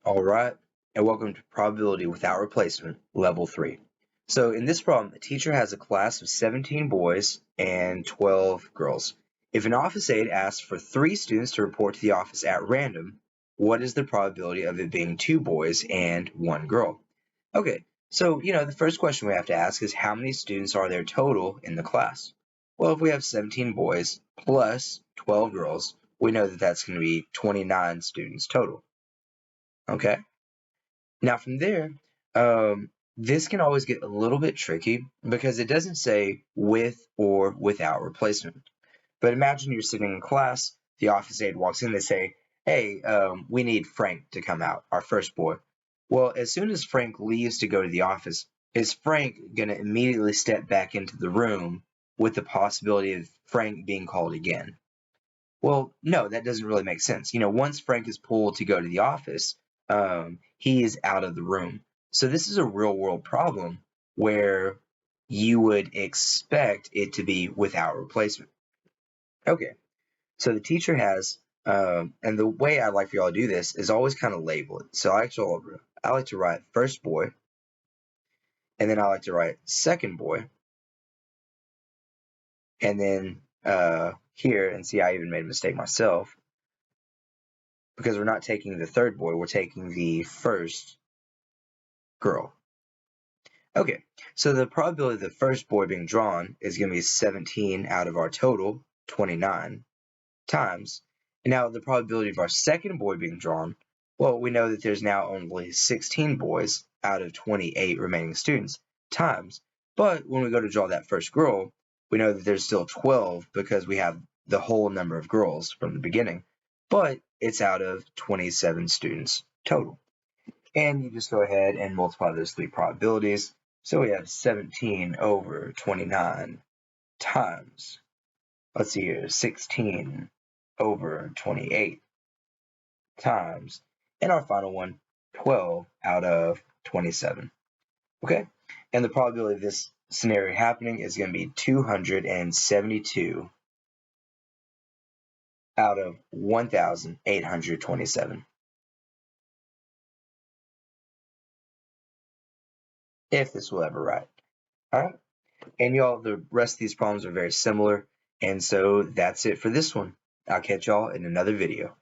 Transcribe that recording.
All right, and welcome to Probability Without Replacement, Level 3. So in this problem, a teacher has a class of 17 boys and 12 girls. If an office aide asks for 3 students to report to the office at random, what is the probability of it being 2 boys and 1 girl? Okay, so the first question we have to ask is how many students are there total in the class? Well, if we have 17 boys plus 12 girls, we know that that's going to be 29 students total. Okay? Now from there, this can always get a little bit tricky because it doesn't say with or without replacement. But imagine you're sitting in class, the office aide walks in, they say, hey, we need Frank to come out, our first boy. Well, as soon as Frank leaves to go to the office, is Frank going to immediately step back into the room with the possibility of Frank being called again? Well, no, that doesn't really make sense. Once Frank is pulled to go to the office, he is out of the room. So this is a real world problem where you would expect it to be without replacement. Okay, so the teacher has, and the way I like for y'all to do this is always kind of label it. So I like to write first boy, and then I like to write second boy, and then here, and see, I even made a mistake myself, because we're not taking the third boy, we're taking the first girl. Okay, so the probability of the first boy being drawn is going to be 17 out of our total, 29, times. And now the probability of our second boy being drawn, well, we know that there's now only 16 boys out of 28 remaining students, times. But when we go to draw that first girl, we know that there's still 12 because we have the whole number of girls from the beginning, but it's out of 27 students total. And you just go ahead and multiply those 3 probabilities. So we have 17 over 29 times, let's see here, 16 over 28 times, and our final one, 12 out of 27. Okay, and the probability of this scenario happening is going to be 272 out of 1,827. If this will ever write. All right, and y'all, the rest of these problems are very similar, and so that's it for this one. I'll catch y'all in another video.